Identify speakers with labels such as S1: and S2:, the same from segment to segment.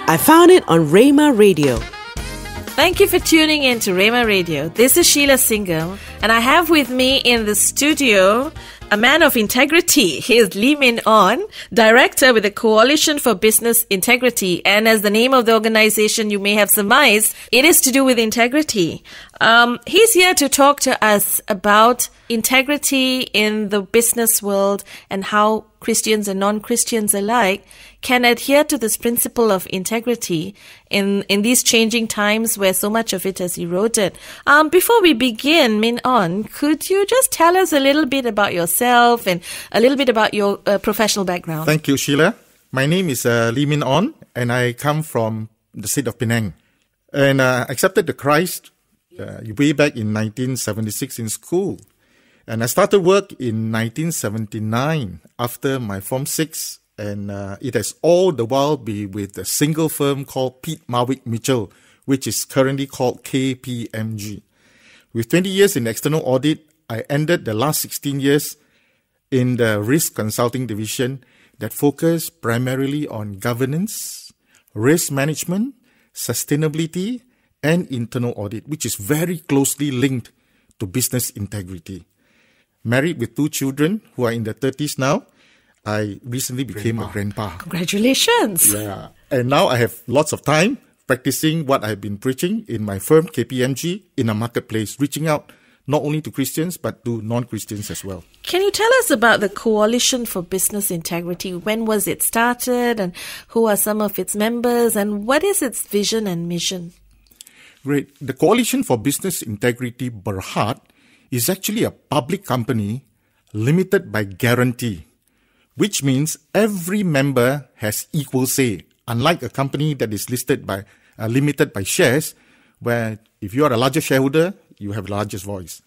S1: I found it on Rhema Radio.
S2: Thank you for tuning in to Rhema Radio. This is Sheila Singham, and I have with me in the studio a man of integrity. He is Lee Min On, director with the Coalition for Business Integrity. And as the name of the organization you may have surmised, it is to do with integrity. He's here to talk to us about integrity in the business world and how Christians and non-Christians alike can adhere to this principle of integrity in these changing times where so much of it has eroded. Before we begin, Min On, could you just tell us a little bit about yourself and a little bit about your professional background?
S3: Thank you, Sheila. My name is Lee Min On, and I come from the state of Penang. And I accepted the Christ way back in 1976 in school. And I started work in 1979 after my Form 6. And it has all the while been with a single firm called Pitt Marwick Mitchell, which is currently called KPMG. With 20 years in external audit, I ended the last 16 years in the risk consulting division that focused primarily on governance, risk management, sustainability, and internal audit, which is very closely linked to business integrity. Married with 2 children who are in their 30s now, I recently became a grandpa.
S2: Congratulations.
S3: Yeah. And now I have lots of time practicing what I've been preaching in my firm, KPMG, in a marketplace, reaching out not only to Christians, but to non-Christians as well.
S2: Can you tell us about the Coalition for Business Integrity? When was it started and who are some of its members and what is its vision and mission?
S3: Great. The Coalition for Business Integrity, Berhad, is actually a public company limited by guarantee, which means every member has equal say, unlike a company that is listed by limited by shares, where if you are a larger shareholder, you have the largest voice.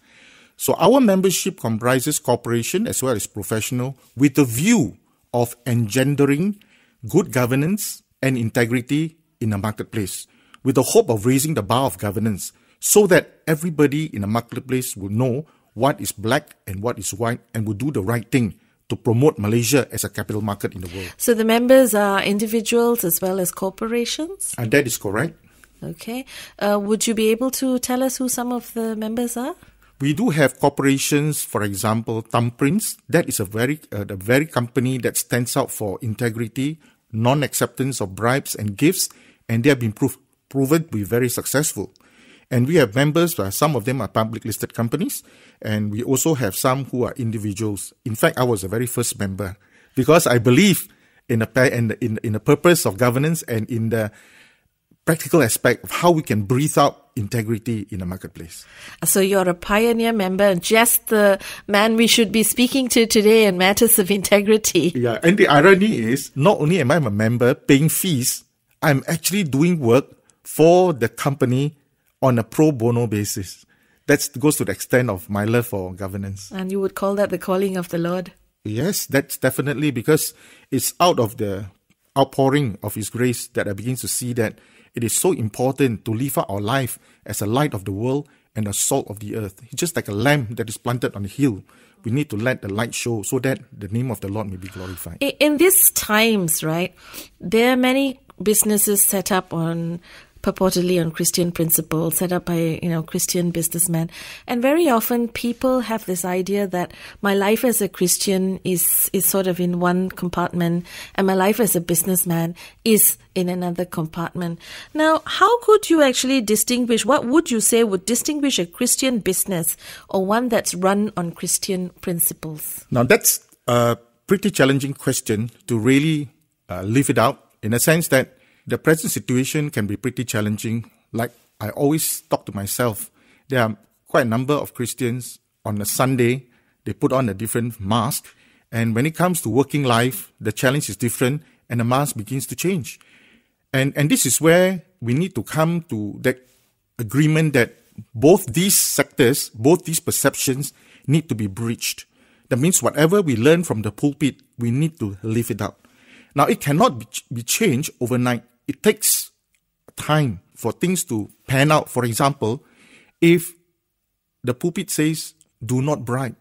S3: So our membership comprises corporation as well as professional with the view of engendering good governance and integrity in a marketplace, with the hope of raising the bar of governance so that everybody in a marketplace will know what is black and what is white and will do the right thing to promote Malaysia as a capital market in the world.
S2: So the members are individuals as well as corporations?
S3: And that is correct.
S2: Okay. Would you be able to tell us who some of the members are?
S3: We do have corporations, for example, Thumbprints. That is the very company that stands out for integrity, non-acceptance of bribes and gifts, and they have been proven to be very successful. And we have members, some of them are public listed companies, and we also have some who are individuals. In fact, I was the very first member because I believe in the purpose of governance and in the practical aspect of how we can breathe out integrity in a marketplace.
S2: So you're a pioneer member and just the man we should be speaking to today in matters of integrity.
S3: Yeah, and the irony is, not only am I a member paying fees, I'm actually doing work for the company on a pro bono basis. That goes to the extent of my love for governance.
S2: And you would call that the calling of the Lord?
S3: Yes, that's definitely because it's out of the outpouring of His grace that I begin to see that it is so important to live out our life as a light of the world and a salt of the earth. It's just like a lamp that is planted on a hill. We need to let the light show so that the name of the Lord may be glorified.
S2: In these times, right, there are many businesses set up purportedly on Christian principles, set up by, Christian businessmen. And very often people have this idea that my life as a Christian is sort of in one compartment and my life as a businessman is in another compartment. Now, how could you actually distinguish, what would you say would distinguish a Christian business or one that's run on Christian principles?
S3: Now, that's a pretty challenging question to really live it out, in a sense that the present situation can be pretty challenging. Like I always talk to myself, there are quite a number of Christians on a Sunday, they put on a different mask. And when it comes to working life, the challenge is different and the mask begins to change. And this is where we need to come to that agreement that both these sectors, both these perceptions need to be breached. That means whatever we learn from the pulpit, we need to live it out. Now, it cannot be changed overnight. It takes time for things to pan out. For example, if the pulpit says, do not bribe.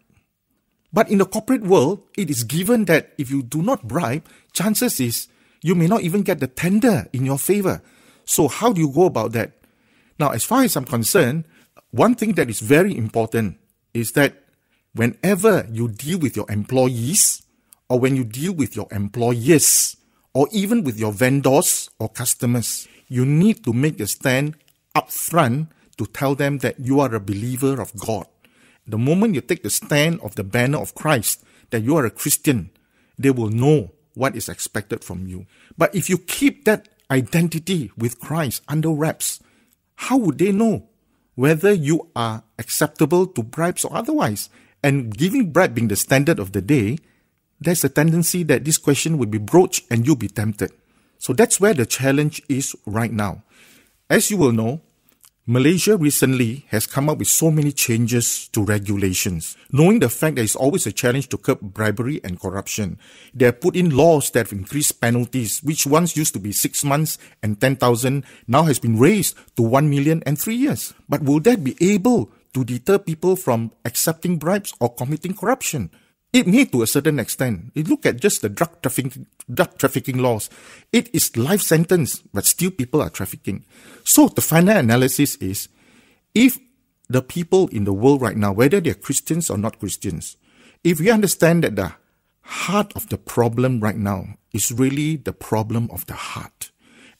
S3: But in the corporate world, it is given that if you do not bribe, chances is You may not even get the tender in your favor. So how do you go about that? Now, as far as I'm concerned, one thing that is very important is that whenever you deal with your employees, or when you deal with your employers, or even with your vendors or customers, you need to make a stand up front to tell them that you are a believer of God. The moment you take the stand of the banner of Christ, that you are a Christian, they will know what is expected from you. But if you keep that identity with Christ under wraps, how would they know whether you are acceptable to bribes or otherwise? And giving bribe being the standard of the day, there's a tendency that this question will be broached and you'll be tempted. So that's where the challenge is right now. As you will know, Malaysia recently has come up with so many changes to regulations. Knowing the fact that it's always a challenge to curb bribery and corruption, they have put in laws that have increased penalties, which once used to be 6 months and 10,000, now has been raised to 1 million and 3 years. But will that be able to deter people from accepting bribes or committing corruption? It may to a certain extent. You look at just the drug trafficking laws. It is life sentence, but still people are trafficking. So the final analysis is, if the people in the world right now, whether they're Christians or not Christians, if we understand that the heart of the problem right now is really the problem of the heart,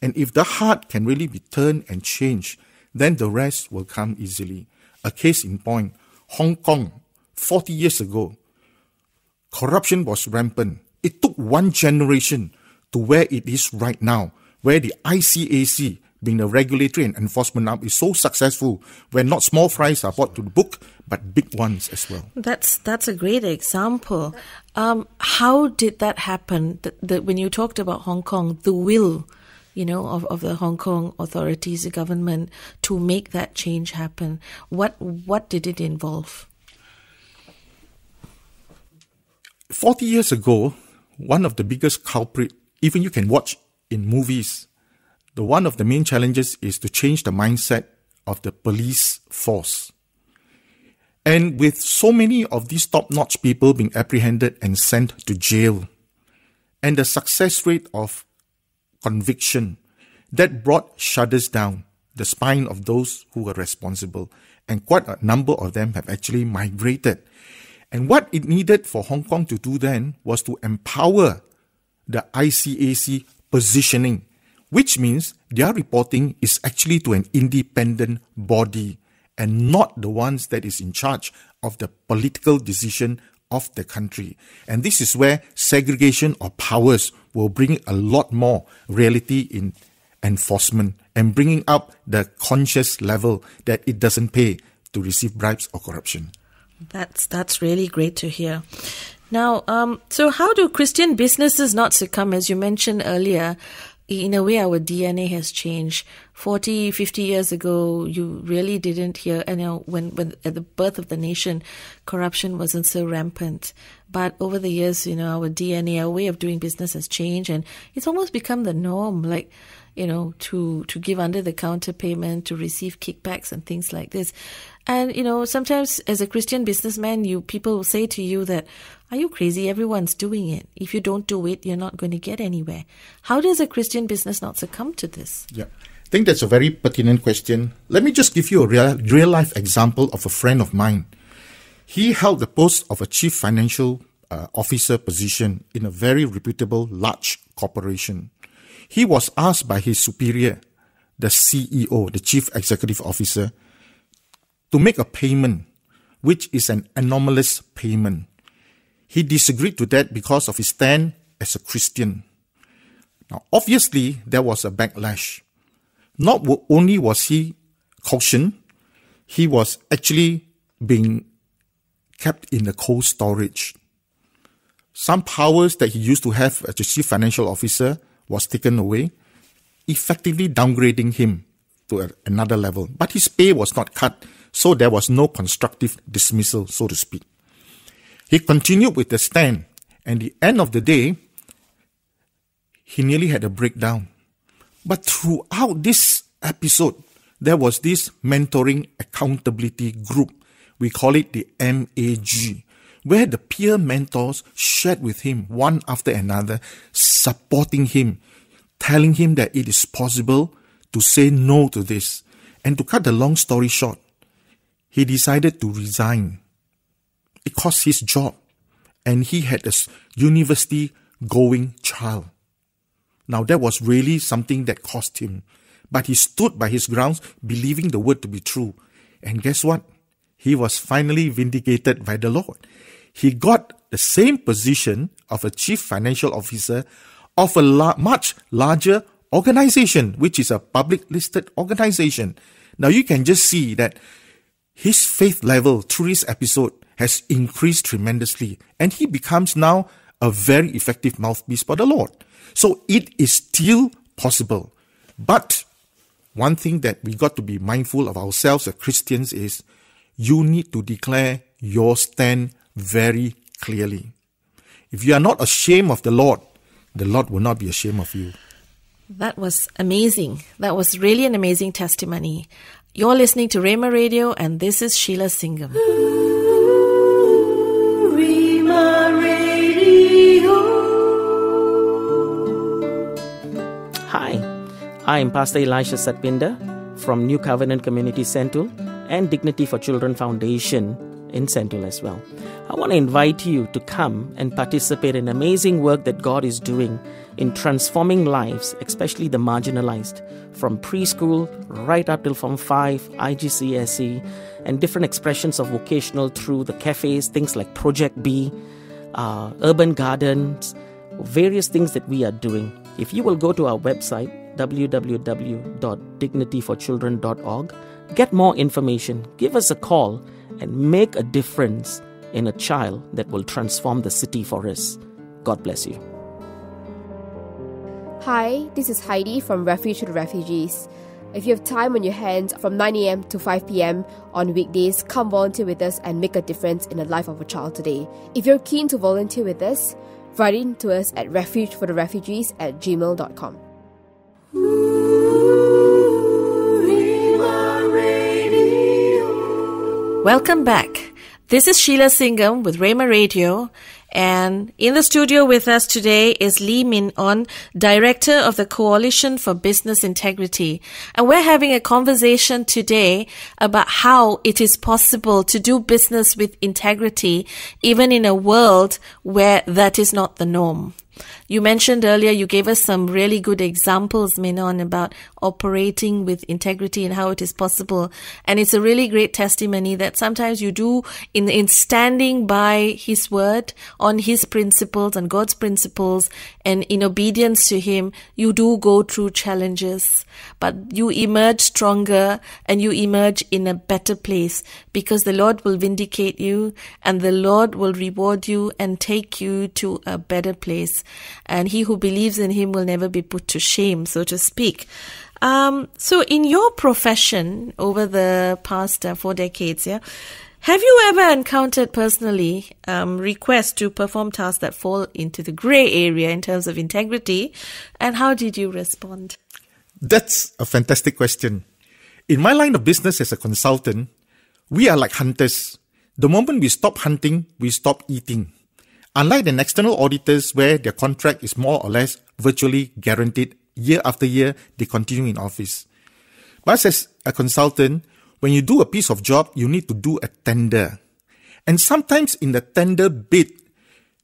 S3: and if the heart can really be turned and changed, then the rest will come easily. A case in point, Hong Kong, 40 years ago, corruption was rampant. It took one generation to where it is right now, where the ICAC, being the regulatory and enforcement arm, is so successful, where not small fries are brought to the book, but big ones as well.
S2: That's a great example. How did that happen? When you talked about Hong Kong, the will, of the Hong Kong authorities, the government, to make that change happen, what did it involve?
S3: 40 years ago, one of the biggest culprit, even you can watch in movies, one of the main challenges is to change the mindset of the police force. And with so many of these top-notch people being apprehended and sent to jail, and the success rate of conviction, that brought shudders down the spine of those who were responsible. And quite a number of them have actually migrated. And what it needed for Hong Kong to do then was to empower the ICAC positioning, which means their reporting is actually to an independent body and not the ones that is in charge of the political decision of the country. And this is where segregation of powers will bring a lot more reality in enforcement and bringing up the conscious level that it doesn't pay to receive bribes or corruption.
S2: That's really great to hear. Now, so how do Christian businesses not succumb? As you mentioned earlier, in a way, our DNA has changed. 40, 50 years ago, you really didn't hear, when at the birth of the nation, corruption wasn't so rampant. But over the years, our DNA, our way of doing business has changed, and it's almost become the norm, to give under the counter payment, to receive kickbacks and things like this. And, sometimes as a Christian businessman, people will say to you that, are you crazy? Everyone's doing it. If you don't do it, you're not going to get anywhere. How does a Christian business not succumb to this?
S3: Yeah, I think that's a very pertinent question. Let me just give you a real life example of a friend of mine. He held the post of a chief financial officer position in a very reputable large corporation. He was asked by his superior, the CEO, the chief executive officer, to make a payment, which is an anomalous payment. He disagreed to that because of his stand as a Christian. Now, obviously, there was a backlash. Not only was he cautioned, he was actually being kept in the cold storage. Some powers that he used to have as a chief financial officer was taken away, effectively downgrading him to another level. But his pay was not cut, so there was no constructive dismissal, so to speak. He continued with the stand, and at the end of the day, he nearly had a breakdown. But throughout this episode, there was this mentoring accountability group. We call it the MAG, where the peer mentors shared with him one after another, supporting him telling him that it is possible to say no to this. And to cut the long story short, he decided to resign. It cost his job, and he had a university-going child. Now, that was really something that cost him. But he stood by his grounds, believing the word to be true. And guess what? He was finally vindicated by the Lord. He got the same position of a chief financial officer of a much larger organization, which is a public listed organization. Now, you can just see that his faith level through this episode has increased tremendously, and he becomes now a very effective mouthpiece for the Lord. So it is still possible. But one thing that we got to be mindful of ourselves as Christians is you need to declare your stand very clearly. If you are not ashamed of the Lord will not be ashamed of you.
S2: That was amazing. That was really an amazing testimony. You're listening to Rhema Radio, and this is Sheila Singham.
S1: Rhema Radio.
S4: Hi, I'm Pastor Elisha Satpinder from New Covenant Community Sentul and Dignity for Children Foundation in Sentul as well. I want to invite you to come and participate in amazing work that God is doing in transforming lives, especially the marginalized, from preschool right up till Form 5, IGCSE, and different expressions of vocational through the cafes, things like Project B, urban gardens, various things that we are doing. If you will go to our website, www.dignityforchildren.org, get more information, give us a call, and make a difference in a child that will transform the city for us. God bless you.
S5: Hi, this is Heidi from Refuge to the Refugees. If you have time on your hands from 9 a.m. to 5 p.m. on weekdays, come volunteer with us and make a difference in the life of a child today. If you're keen to volunteer with us, write in to us at refugefortherefugees@gmail.com.
S2: Welcome back. This is Sheila Singham with Rhema Radio, and in the studio with us today is Lee Min On, Director of the Coalition for Business Integrity. And we're having a conversation today about how it is possible to do business with integrity, even in a world where that is not the norm. You mentioned earlier, you gave us some really good examples, Minon, about operating with integrity and how it is possible. And it's a really great testimony that sometimes you do in standing by His word, on His principles and God's principles, and in obedience to Him, you do go through challenges. But you emerge stronger and you emerge in a better place because the Lord will vindicate you and the Lord will reward you and take you to a better place. And he who believes in Him will never be put to shame, so to speak. So in your profession over the past 4 decades, have you ever encountered personally requests to perform tasks that fall into the grey area in terms of integrity? And how did you respond?
S3: That's a fantastic question. In my line of business as a consultant, we are like hunters. The moment we stop hunting, we stop eating. Unlike the external auditors where their contract is more or less virtually guaranteed, year after year, they continue in office. But as a consultant, when you do a piece of job, you need to do a tender. And sometimes in the tender bid,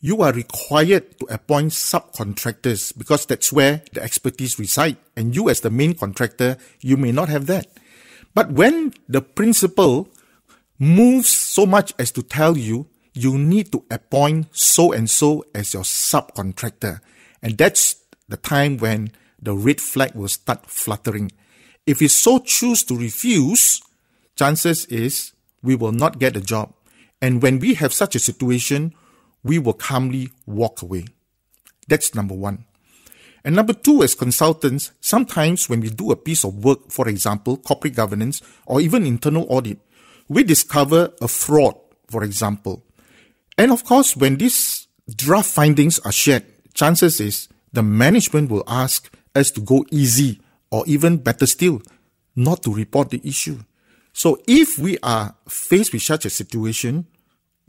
S3: you are required to appoint subcontractors because that's where the expertise reside. And you as the main contractor, you may not have that. But when the principal moves so much as to tell you, you need to appoint so-and-so as your subcontractor. And that's the time when the red flag will start fluttering. If you so choose to refuse, chances is we will not get a job. And when we have such a situation, we will calmly walk away. That's number one. And number two, as consultants, sometimes when we do a piece of work, for example, corporate governance or even internal audit, we discover a fraud, for example. And of course, when these draft findings are shared, chances is the management will ask us to go easy or even better still, not to report the issue. So if we are faced with such a situation,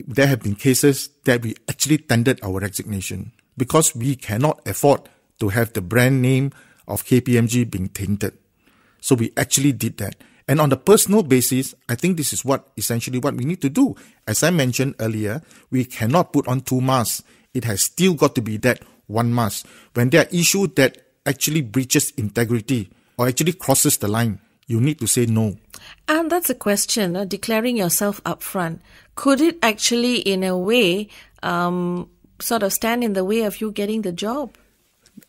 S3: there have been cases that we actually tendered our resignation because we cannot afford to have the brand name of KPMG being tainted. So we actually did that. And on the personal basis, I think this is essentially what we need to do. As I mentioned earlier, we cannot put on 2 masks. It has still got to be that 1 mask. When there are issues that actually breaches integrity or actually crosses the line, you need to say no.
S2: And that's a question, declaring yourself upfront. Could it actually, in a way, sort of stand in the way of you getting the job?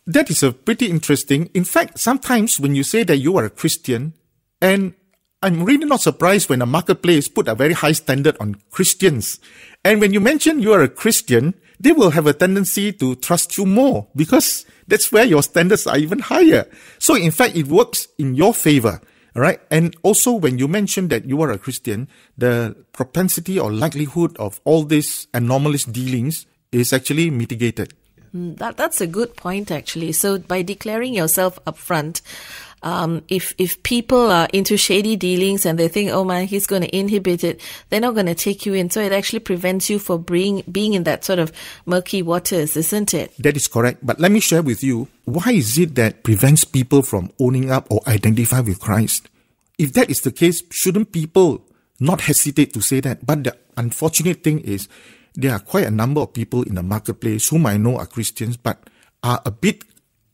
S3: That is a pretty interesting. In fact, sometimes when you say that you are a Christian, and I'm really not surprised when a marketplace put a very high standard on Christians. And when you mention you are a Christian, they will have a tendency to trust you more because that's where your standards are even higher. So in fact, it works in your favor. All right. And also when you mention that you are a Christian, the propensity or likelihood of all these anomalous dealings is actually mitigated.
S2: That's a good point, actually. So by declaring yourself upfront, if people are into shady dealings and they think, oh man, he's going to inhibit it, they're not going to take you in. So it actually prevents you from being in that sort of murky waters, isn't it?
S3: That is correct. But let me share with you, why is it that prevents people from owning up or identify with Christ? If that is the case, shouldn't people not hesitate to say that? But the unfortunate thing is, there are quite a number of people in the marketplace whom I know are Christians, but are a bit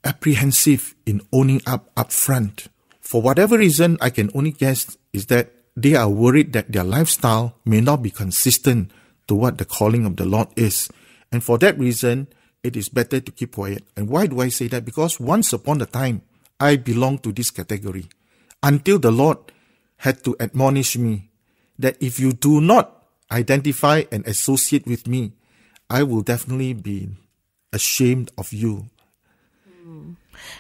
S3: apprehensive in owning up front. For whatever reason, I can only guess is that they are worried that their lifestyle may not be consistent to what the calling of the Lord is. And for that reason, it is better to keep quiet. And why do I say that? Because once upon a time, I belonged to this category until the Lord had to admonish me that if you do not identify and associate with me, I will definitely be ashamed of you.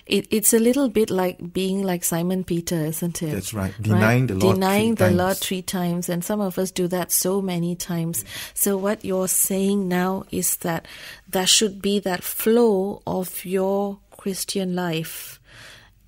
S2: It's a little bit like being like Simon Peter, isn't it?
S3: That's right. Denying the Lord
S2: Denying
S3: three
S2: the
S3: times.
S2: Lord 3 times. And some of us do that so many times. So what you're saying now is that there should be that flow of your Christian life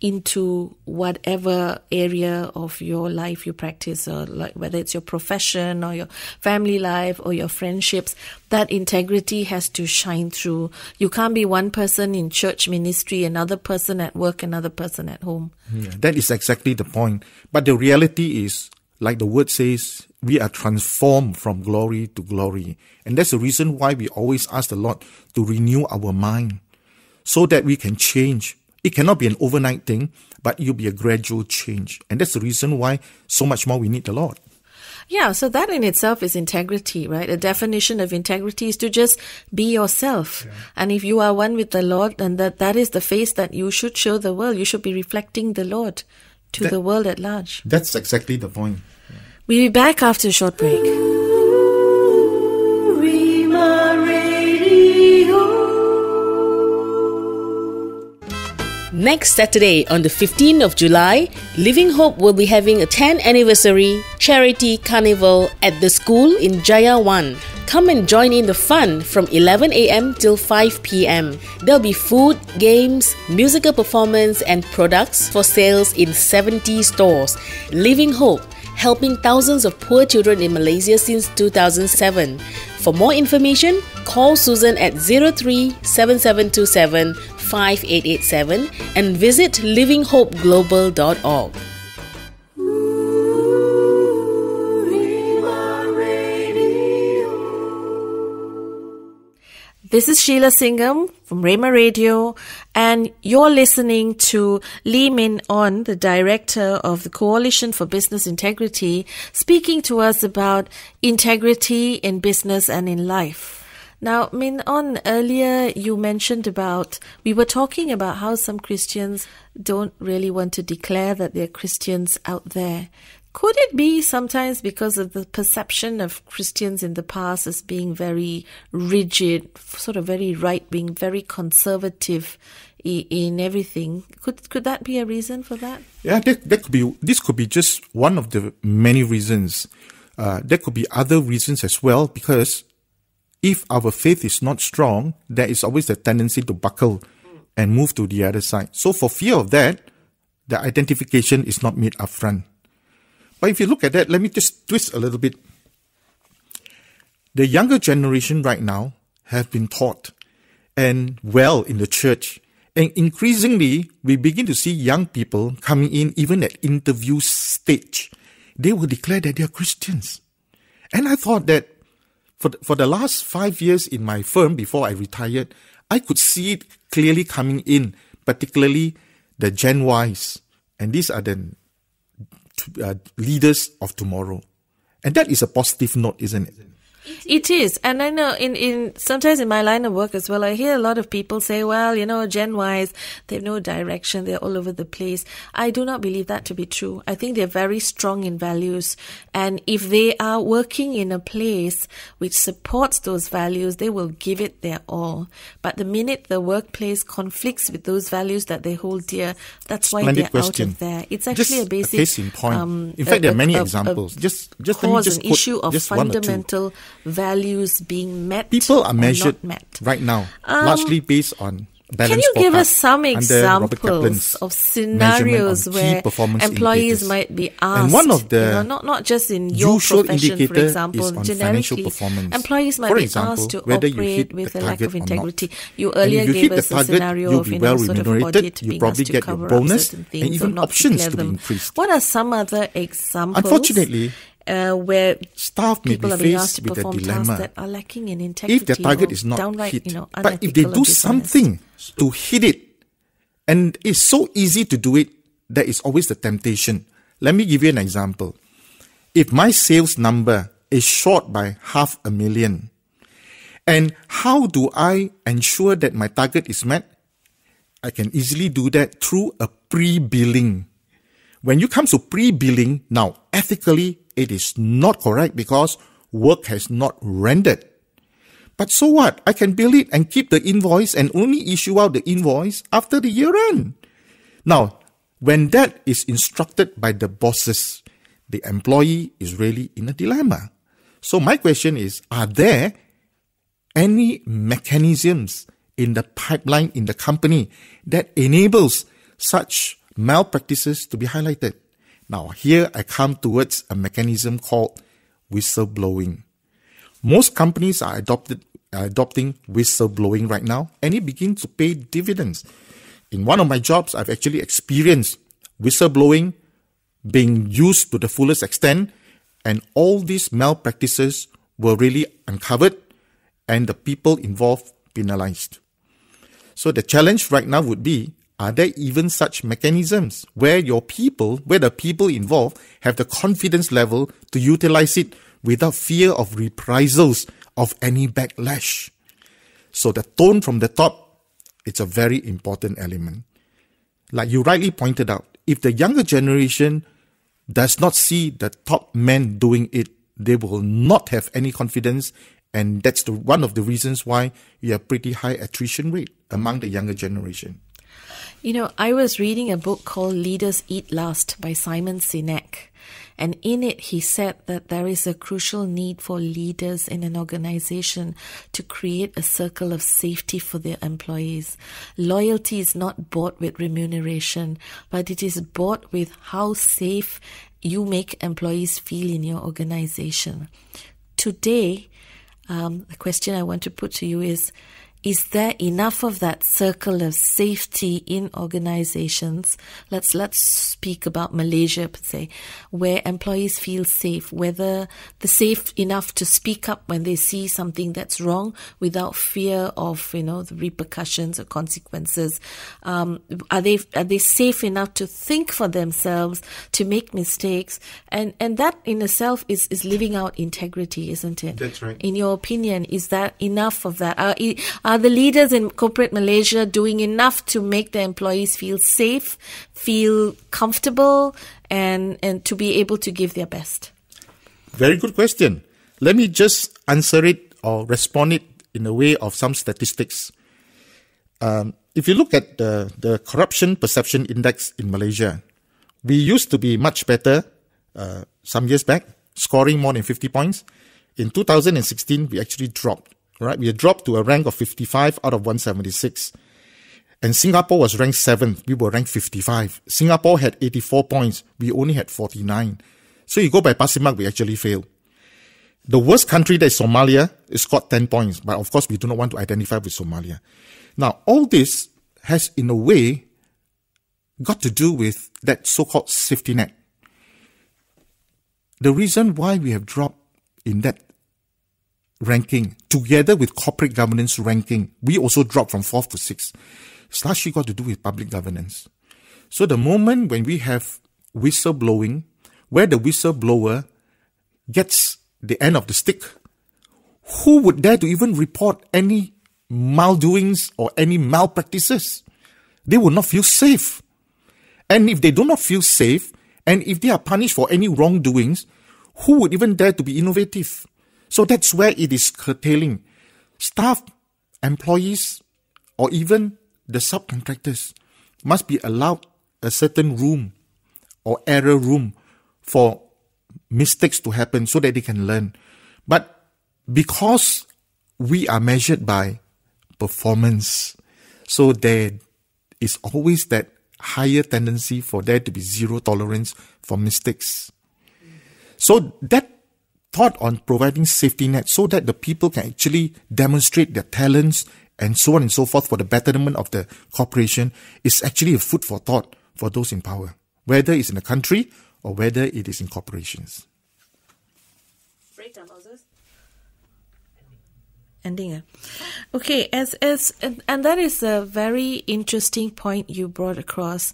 S2: into whatever area of your life you practice, or like whether it's your profession or your family life or your friendships, that integrity has to shine through. You can't be one person in church ministry, another person at work, another person at home.
S3: Yeah, that is exactly the point. But the reality is, like the word says, we are transformed from glory to glory. And that's the reason why we always ask the Lord to renew our mind so that we can change. It cannot be an overnight thing, but it will be a gradual change. And that's the reason why so much more we need the Lord.
S2: Yeah, so that in itself is integrity, right? A definition of integrity is to just be yourself. Yeah. And if you are one with the Lord, then that is the face that you should show the world. You should be reflecting the Lord to the world at large.
S3: That's exactly the point. Yeah.
S2: We'll be back after a short break.
S1: Rhema Radio.
S6: Next Saturday, on the 15th of July, Living Hope will be having a 10th anniversary charity carnival at the school in Jaya 1. Come and join in the fun from 11 a.m. till 5 p.m. There'll be food, games, musical performance and products for sales in 70 stores. Living Hope, helping thousands of poor children in Malaysia since 2007. For more information, call Susan at 03-7727 5887 and visit livinghopeglobal.org.
S2: This is Sheila Singham from Rhema Radio, and you're listening to Lee Min On, the director of the Coalition for Business Integrity, speaking to us about integrity in business and in life. Now, Min On, earlier you mentioned we were talking about how some Christians don't really want to declare that they're Christians out there. Could it be sometimes because of the perception of Christians in the past as being very rigid, sort of very right, being very conservative in everything? Could that be a reason for that?
S3: Yeah, this could be just one of the many reasons. There could be other reasons as well, because if our faith is not strong, there is always a tendency to buckle and move to the other side. So for fear of that, the identification is not made upfront. But if you look at that, let me just twist a little bit. The younger generation right now have been taught and well in the church And increasingly, we begin to see young people coming in, even at interview stage. They will declare that they are Christians. And I thought that for the last 5 years in my firm, before I retired, I could see it clearly coming in, particularly the Gen Ys. And these are the leaders of tomorrow. And that is a positive note, isn't it?
S2: It is. And I know sometimes in my line of work as well, I hear a lot of people say, well, Gen Ys, they have no direction. They're all over the place. I do not believe that to be true. I think they're very strong in values. And if they are working in a place which supports those values, they will give it their all. But the minute the workplace conflicts with those values that they hold dear, that's why
S3: Splendid
S2: they're
S3: question.
S2: Out of there. It's actually a basic
S3: case in point. In fact, there are many examples. Just let me
S2: cause
S3: just
S2: an
S3: quote
S2: issue of
S3: just one or two.
S2: fundamental values being met.
S3: People are measured
S2: or not met.
S3: right now, largely based on balance.
S2: Can you give us some
S3: under
S2: examples of scenarios where employees might be asked,
S3: and one of the
S2: not just in your
S3: usual
S2: profession, for
S3: indicator
S2: example,
S3: is on financial
S2: generically,
S3: performance.
S2: employees might
S3: For
S2: be
S3: example,
S2: asked to
S3: whether you
S2: operate
S3: hit
S2: with
S3: the
S2: a lack
S3: target
S2: of
S3: or not.
S2: integrity. You
S3: And
S2: earlier
S3: if you
S2: gave
S3: hit the
S2: us a
S3: target,
S2: scenario
S3: you'll
S2: of
S3: be well
S2: sort of
S3: remunerated,
S2: audit
S3: you
S2: being
S3: probably
S2: asked to
S3: get your
S2: cover
S3: bonus,
S2: up certain
S3: and
S2: things or
S3: even
S2: not
S3: options
S2: declare
S3: to be
S2: them.
S3: increased.
S2: What are some other examples?
S3: Unfortunately,
S2: where
S3: staff may
S2: people
S3: be
S2: are being asked
S3: faced
S2: to
S3: with a
S2: perform tasks
S3: dilemma.
S2: that are lacking in integrity
S3: If the target
S2: or
S3: is not
S2: downright,
S3: hit, but if
S2: unethical
S3: they
S2: or
S3: do
S2: dishonest.
S3: something to hit it, and it's so easy to do it, there is always the temptation. Let me give you an example. If my sales number is short by 500,000, and how do I ensure that my target is met? I can easily do that through a pre-billing. When you come to pre-billing, now ethically it is not correct because work has not rendered. But so what? I can bill it and keep the invoice and only issue out the invoice after the year end. Now, when that is instructed by the bosses, the employee is really in a dilemma. So my question is, are there any mechanisms in the pipeline in the company that enables such malpractices to be highlighted? Now, here I come towards a mechanism called whistleblowing. Most companies are adopting whistleblowing right now, and it begins to pay dividends. In one of my jobs, I've actually experienced whistleblowing being used to the fullest extent, and all these malpractices were really uncovered, and the people involved penalized. So the challenge right now would be, are there even such mechanisms where the people involved have the confidence level to utilize it without fear of reprisals of any backlash? So the tone from the top, it's a very important element. Like you rightly pointed out, if the younger generation does not see the top men doing it, they will not have any confidence, and that's one of the reasons why you have pretty high attrition rate among the younger generation.
S2: I was reading a book called Leaders Eat Last by Simon Sinek. And in it, he said that there is a crucial need for leaders in an organization to create a circle of safety for their employees. Loyalty is not bought with remuneration, but it is bought with how safe you make employees feel in your organization. Today, the question I want to put to you is there enough of that circle of safety in organizations? Let's speak about Malaysia per se, where employees feel safe, whether they're safe enough to speak up when they see something that's wrong without fear of, the repercussions or consequences. Are they safe enough to think for themselves, to make mistakes? And that in itself is living out integrity, isn't it?
S3: That's right.
S2: In your opinion, is that enough of that? Are the leaders in corporate Malaysia doing enough to make their employees feel safe, feel comfortable, and to be able to give their best?
S3: Very good question. Let me just answer it or respond it in a way of some statistics. If you look at the corruption perception index in Malaysia, we used to be much better some years back, scoring more than 50 points. In 2016, we actually dropped. Right, we had dropped to a rank of 55 out of 176. And Singapore was ranked 7th. We were ranked 55. Singapore had 84 points. We only had 49. So you go by passing mark, we actually failed. The worst country, that is Somalia, scored 10 points. But of course, we do not want to identify with Somalia. Now, all this has, in a way, got to do with that so-called safety net. The reason why we have dropped in that ranking, together with corporate governance ranking, we also dropped from 4th to 6th. It's largely got to do with public governance. So the moment when we have whistleblowing, where the whistleblower gets the end of the stick, who would dare to even report any maldoings or any malpractices? They will not feel safe. And if they do not feel safe, and if they are punished for any wrongdoings, who would even dare to be innovative? So that's where it is curtailing. Staff, employees, or even the subcontractors must be allowed a certain room or error room for mistakes to happen so that they can learn. But because we are measured by performance, so there is always that higher tendency for there to be zero tolerance for mistakes. So that thought on providing safety net so that the people can actually demonstrate their talents and so on and so forth for the betterment of the corporation is actually a food for thought for those in power, whether it's in a country or whether it is in corporations.
S2: Ending. Okay, and that is a very interesting point you brought across.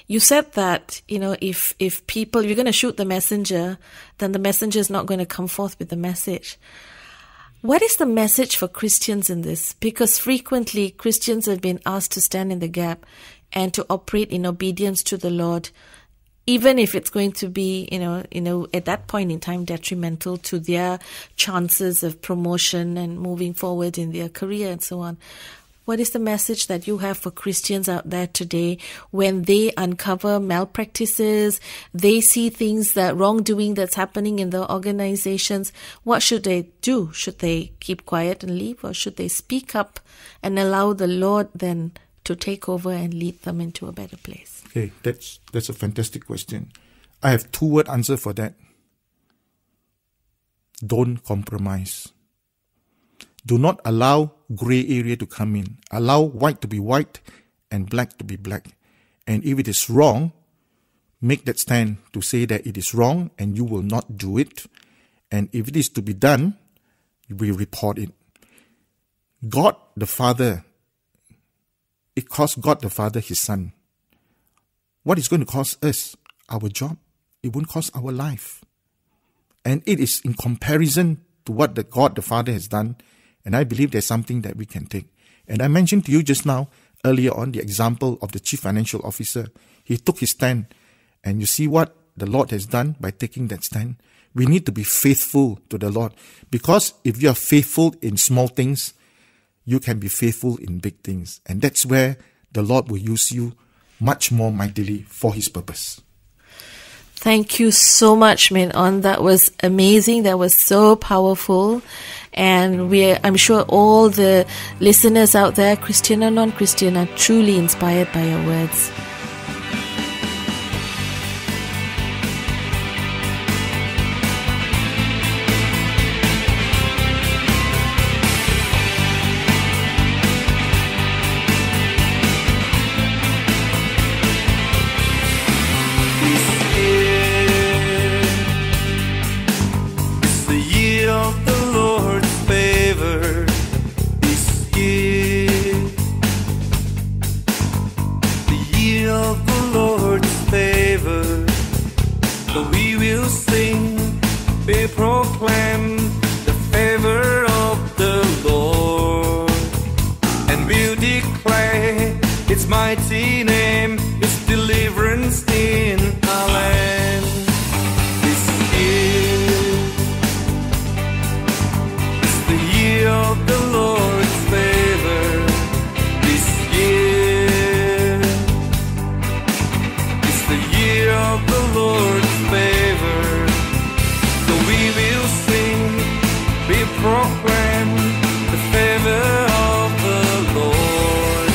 S2: You said that, if people, you're going to shoot the messenger, then the messenger is not going to come forth with the message. What is the message for Christians in this? Because frequently Christians have been asked to stand in the gap and to operate in obedience to the Lord, even if it's going to be, at that point in time, detrimental to their chances of promotion and moving forward in their career and so on. What is the message that you have for Christians out there today when they uncover malpractices, they see things that wrongdoing that's happening in the organizations? What should they do? Should they keep quiet and leave, or should they speak up and allow the Lord then to take over and lead them into a better place?
S3: Okay, that's a fantastic question. I have 2-word answer for that. Don't compromise. Do not allow grey area to come in. Allow white to be white and black to be black. And if it is wrong, make that stand to say that it is wrong and you will not do it. And if it is to be done, we report it. God the Father, it cost God the Father His Son. What is going to cost us? Our job. It won't cost our life. And it is in comparison to what the God the Father has done. And I believe there's something that we can take. And I mentioned to you just now, earlier on, the example of the Chief Financial Officer. He took his stand. And you see what the Lord has done by taking that stand? We need to be faithful to the Lord. Because if you are faithful in small things, you can be faithful in big things. And that's where the Lord will use you much more mightily for His purpose.
S2: Thank you so much, Min On. That was amazing. That was so powerful. And I'm sure all the listeners out there, Christian or non-Christian, are truly inspired by your words.
S1: Proclaim the favor of the Lord, and we'll declare His mighty name, His deliverance in our land. This year is the year of the Lord's favor. This year is the year of the Lord's favor. We will sing, we proclaim the favor of the Lord,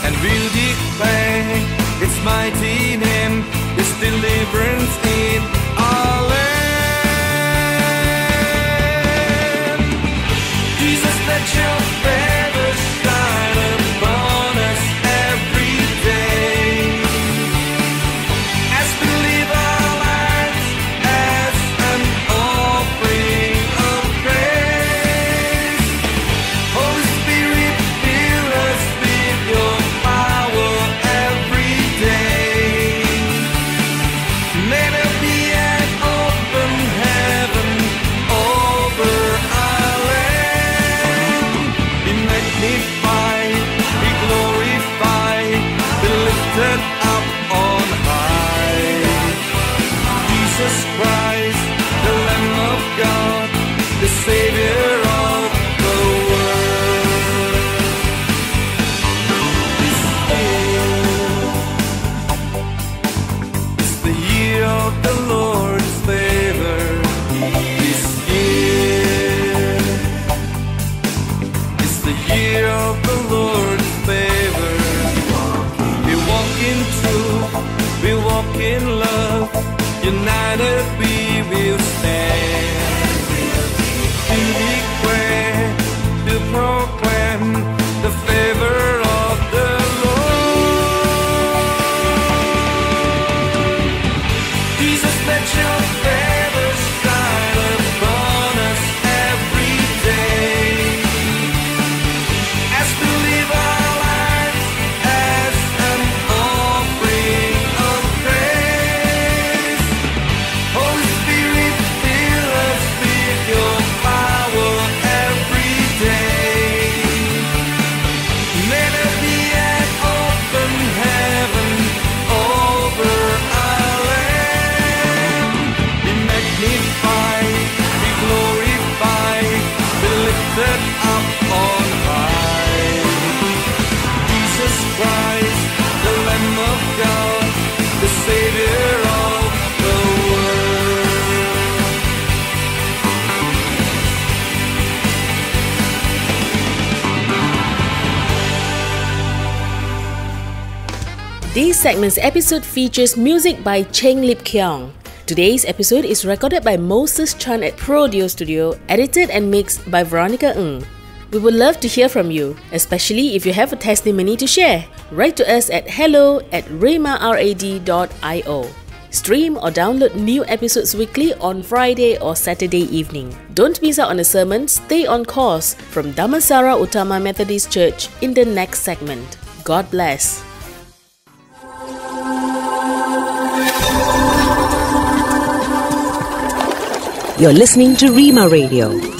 S1: and we'll declare His mighty name, His deliverance in our land. Jesus, let your favor shine united we will stand. To declare, to proclaim the favor of the Lord. Jesus, let your favor shine upon us every day, as we live our lives as an offering of praise. Holy Spirit, fill us with your power every day. May there be an open heaven over our land. Be magnified, be glorified, be lifted up on high. Jesus Christ, the Lamb of God, the Savior of the world.
S6: This segment's episode features music by Chang Lip Kyong. Today's episode is recorded by Moses Chan at Pro Studio, edited and mixed by Veronica Ng. We would love to hear from you, especially if you have a testimony to share. Write to us at hello@rhemarad.io. Stream or download new episodes weekly on Friday or Saturday evening. Don't miss out on a sermon, stay on course from Dhammasara Utama Methodist Church in the next segment. God bless.
S7: You're listening to Rhema Radio.